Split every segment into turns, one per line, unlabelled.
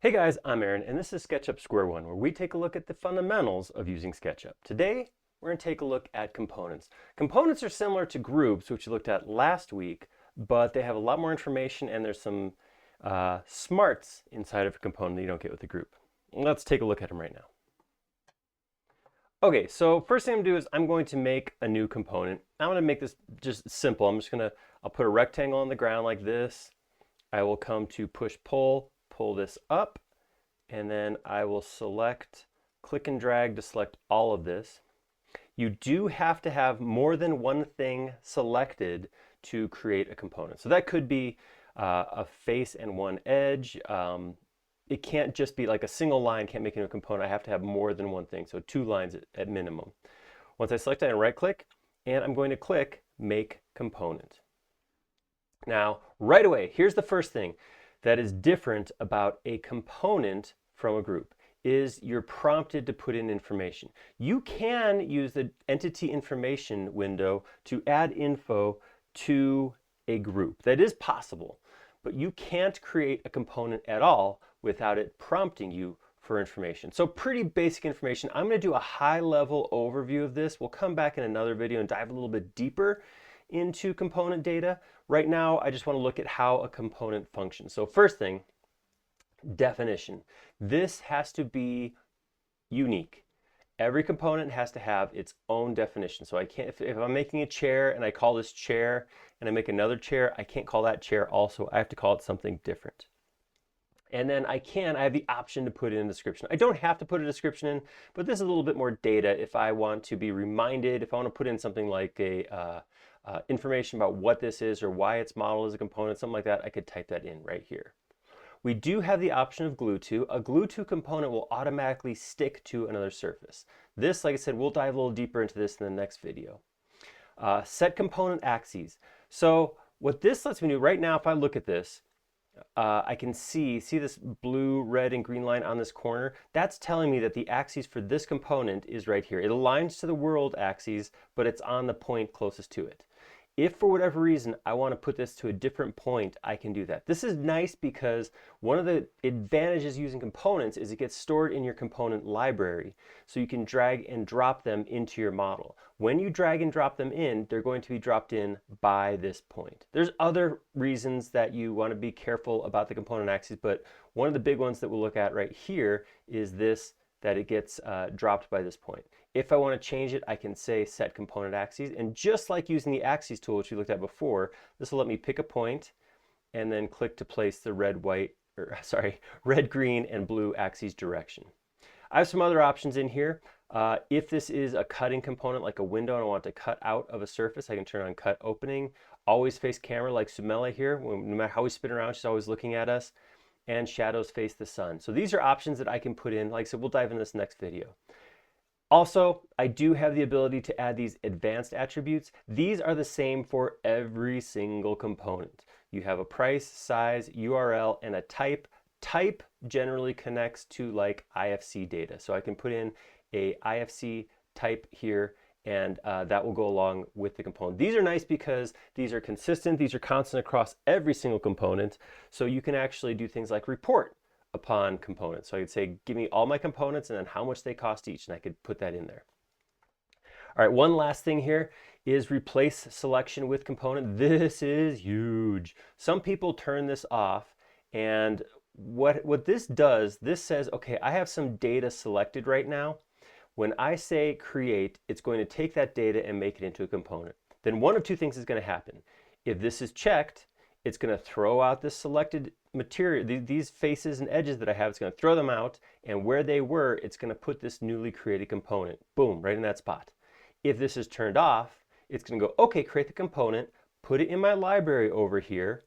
Hey guys, I'm Aaron, and this is SketchUp Square One, where we take a look at the fundamentals of using SketchUp. Today, we're going to take a look at components. Components are similar to groups, which we looked at last week, but they have a lot more information and there's some smarts inside of a component that you don't get with a group. Let's take a look at them right now. Okay, so first thing I'm going to do is I'm going to make a new component. I'm going to make this just simple. I'll put a rectangle on the ground like this. I will come to push pull this up, and then I will click and drag to select all of this. You do have to have more than one thing selected to create a component. So that could be a face and one edge. It can't just be like a single line, can't make it into a component. I have to have more than one thing, so 2 lines at minimum. Once I select that, I right click, and I'm going to click Make Component. Now, right away, here's the first thing that is different about a component from a group is you're prompted to put in information. You can use the entity information window to add info to a group. That is possible, but you can't create a component at all without it prompting you for information. So pretty basic information. I'm going to do a high-level overview of this. We'll come back in another video and dive a little bit deeper into component data. Right now, I just want to look at how a component functions. So first thing, definition. This has to be unique. Every component has to have its own definition. So I can't, if I'm making a chair and I call this chair and I make another chair, I can't call that chair also. I have to call it something different. And then I have the option to put in a description. I don't have to put a description in, but this is a little bit more data if I want to be reminded, if I want to put in something like information about what this is or why it's modeled as a component, something like that, I could type that in right here. We do have the option of glue to. A glue to component will automatically stick to another surface. This, like I said, we'll dive a little deeper into this in the next video. Set component axes. So what this lets me do right now, if I look at this, I can see this blue, red, and green line on this corner. That's telling me that the axis for this component is right here. It aligns to the world axis, but it's on the point closest to it. If for whatever reason I want to put this to a different point, I can do that. This is nice because one of the advantages using components is it gets stored in your component library, so you can drag and drop them into your model. When you drag and drop them in, they're going to be dropped in by this point. There's other reasons that you want to be careful about the component axes, but one of the big ones that we'll look at right here is this, that it gets dropped by this point. If I want to change it, I can say set component axes, and just like using the axes tool, which we looked at before, this will let me pick a point and then click to place the red, green, and blue axes direction. I have some other options in here. If this is a cutting component like a window and I want to cut out of a surface, I can turn on cut opening. Always face camera like Sumela here. No matter how we spin around, she's always looking at us. And shadows face the sun. So these are options that I can put in. Like I said, we'll dive into this next video. Also, I do have the ability to add these advanced attributes. These are the same for every single component. You have a price, size, URL, and a type. Type generally connects to like IFC data. So I can put in a IFC type here, and that will go along with the component. These are nice because these are consistent, these are constant across every single component, so you can actually do things like report upon components. So I could say, give me all my components and then how much they cost each, and I could put that in there. All right, one last thing here is replace selection with component. This is huge. Some people turn this off, and what this does, this says, okay, I have some data selected right now. When I say create, it's going to take that data and make it into a component. Then one of two things is going to happen. If this is checked, it's going to throw out this selected material, these faces and edges that I have, it's going to throw them out, and where they were, it's going to put this newly created component, boom, right in that spot. If this is turned off, it's going to go, okay, create the component, put it in my library over here,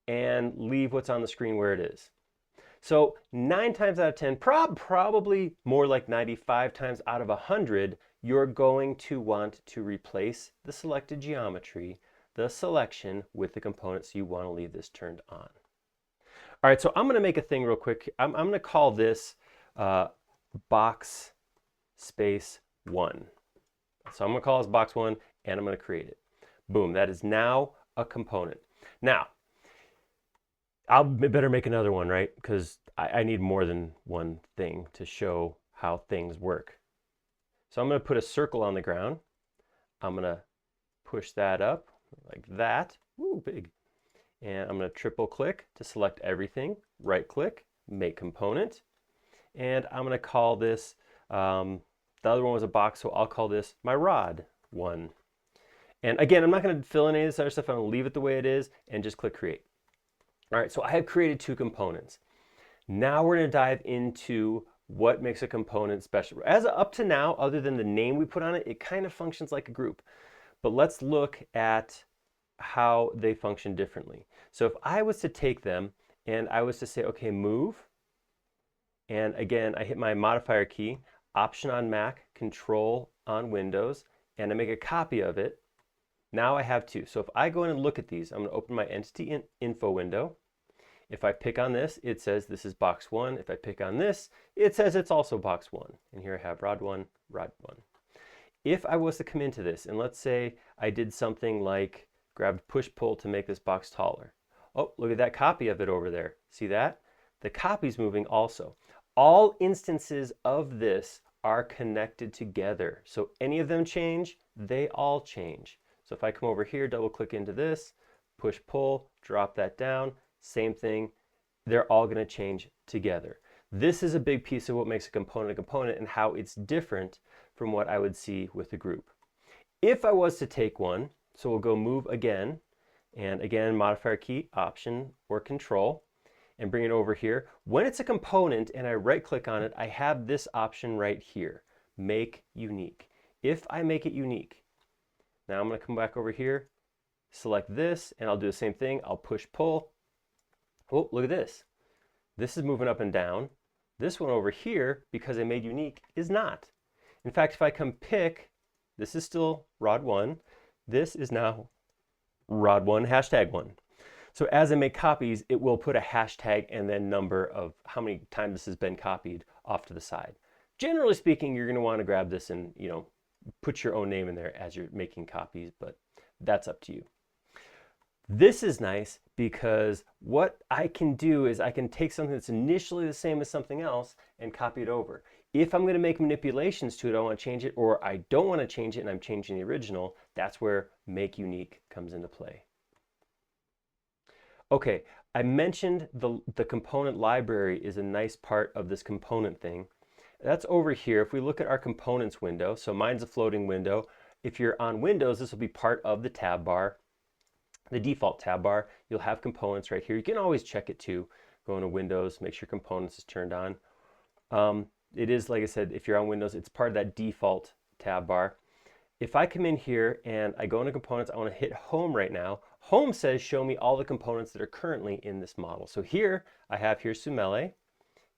and leave what's on the screen where it is. So 9 times out of 10, probably more like 95 times out of 100, you're going to want to replace the selected geometry, the selection, with the components you want to leave this turned on. All right, so I'm going to make a thing real quick. I'm going to call this box space 1. So I'm going to call this box 1, and I'm going to create it. Boom, that is now a component. Now, I'll better make another one, right? Because I need more than one thing to show how things work. So I'm going to put a circle on the ground. I'm going to push that up like that. Ooh, big. And I'm going to triple click to select everything. Right click, make component. And I'm going to call this, the other one was a box, so I'll call this my rod 1. And again, I'm not going to fill in any of this other stuff. I'm going to leave it the way it is and just click create. All right, so I have created 2 components. Now we're going to dive into what makes a component special. As up to now, other than the name we put on it, it kind of functions like a group. But let's look at how they function differently. So if I was to take them and I was to say, okay, move, and again, I hit my modifier key, Option on Mac, Control on Windows, and I make a copy of it. Now I have 2. So if I go in and look at these, I'm going to open my Entity Info window. If I pick on this, it says this is box 1. If I pick on this, it says it's also box 1. And here I have rod 1, rod 1. If I was to come into this, and let's say I did something like grabbed push-pull to make this box taller. Oh, look at that copy of it over there. See that? The copy's moving also. All instances of this are connected together. So any of them change, they all change. So if I come over here, double click into this, push pull, drop that down, same thing, they're all going to change together. This is a big piece of what makes a component and how it's different from what I would see with a group. If I was to take one, so we'll go move again, and again, modifier key, Option or Control, and bring it over here. When it's a component and I right click on it, I have this option right here, Make Unique. If I make it unique, now I'm going to come back over here, select this, and I'll do the same thing. I'll push pull. Oh, look at this. This is moving up and down. This one over here, because I made unique, is not. In fact, if I come pick, this is still rod 1. This is now rod 1, hashtag 1. So as I make copies, it will put a hashtag and then number of how many times this has been copied off to the side. Generally speaking, you're going to want to grab this and, put your own name in there as you're making copies, but that's up to you. This is nice because what I can do is I can take something that's initially the same as something else and copy it over. If I'm going to make manipulations to it, I want to change it, or I don't want to change it and I'm changing the original, that's where Make Unique comes into play. Okay, I mentioned the component library is a nice part of this component thing. That's over here. If we look at our components window, so mine's a floating window. If you're on Windows, this will be part of the tab bar, the default tab bar. You'll have components right here. You can always check it too. Go into Windows, make sure components is turned on. It is, like I said, if you're on Windows, it's part of that default tab bar. If I come in here and I go into components, I want to hit home right now. Home says show me all the components that are currently in this model. So here I have Sumele,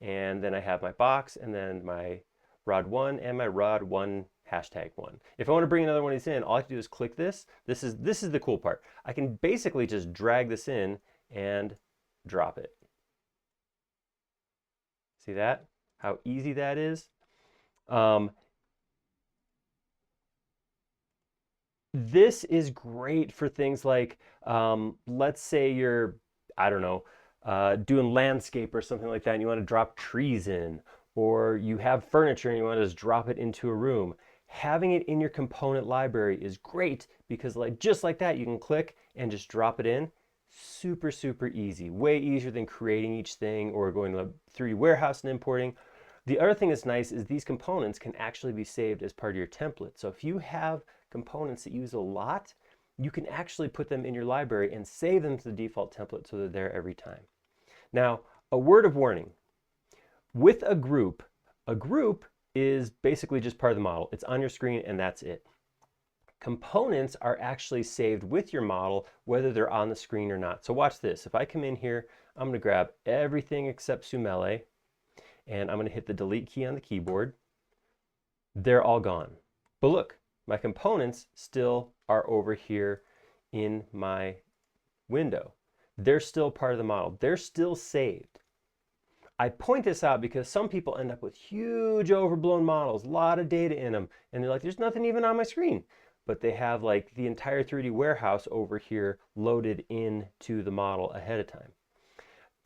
and then I have my box, and then my rod 1 and my rod 1 hashtag 1. If I want to bring another one of these in, all I have to do is click this. This is the cool part. I can basically just drag this in and drop it. See that? How easy that is? This is great for things like, let's say you're, I don't know, doing landscape or something like that, and you want to drop trees in, or you have furniture and you want to just drop it into a room. Having it in your component library is great because just like that, you can click and just drop it in. Super, super easy. Way easier than creating each thing or going to a 3D warehouse and importing. The other thing that's nice is these components can actually be saved as part of your template. So if you have components that you use a lot, you can actually put them in your library and save them to the default template so they're there every time. Now, a word of warning. With a group is basically just part of the model. It's on your screen and that's it. Components are actually saved with your model whether they're on the screen or not. So watch this. If I come in here, I'm going to grab everything except Sumele, and I'm going to hit the delete key on the keyboard. They're all gone. But look, my components still are over here in my window. They're still part of the model. They're still saved. I point this out because some people end up with huge overblown models, a lot of data in them, and they're like, there's nothing even on my screen. But they have like the entire 3D warehouse over here loaded into the model ahead of time.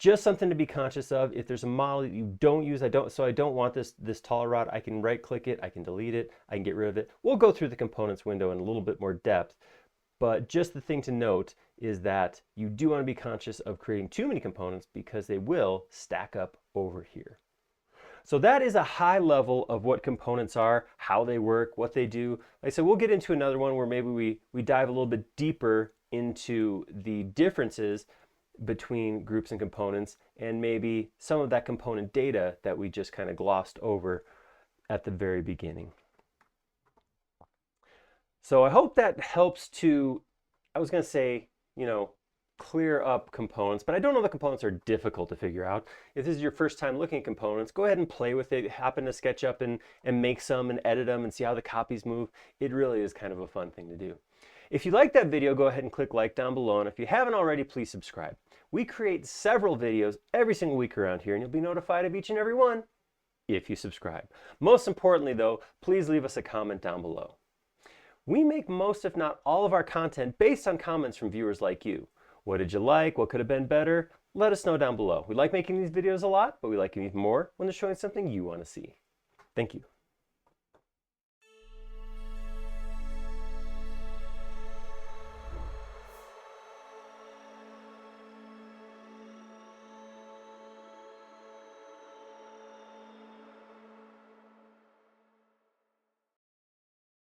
Just something to be conscious of. If there's a model that you don't use, I don't want this taller rod, I can right click it, I can delete it, I can get rid of it. We'll go through the components window in a little bit more depth, but just the thing to note is that you do want to be conscious of creating too many components because they will stack up over here. So that is a high level of what components are, how they work, what they do. Like I said, we'll get into another one where maybe we dive a little bit deeper into the differences between groups and components, and maybe some of that component data that we just kind of glossed over at the very beginning. So I hope that helps to, I was going to say, clear up components, but I don't know the components are difficult to figure out. If this is your first time looking at components, go ahead and play with it, hop into SketchUp and make some and edit them and see how the copies move. It really is kind of a fun thing to do. If you like that video, go ahead and click like down below, and if you haven't already, please subscribe. We create several videos every single week around here, and you'll be notified of each and every one if you subscribe. Most importantly though, please leave us a comment down below. We make most, if not all, of our content based on comments from viewers like you. What did you like? What could have been better? Let us know down below. We like making these videos a lot, but we like them even more when they're showing something you want to see. Thank you.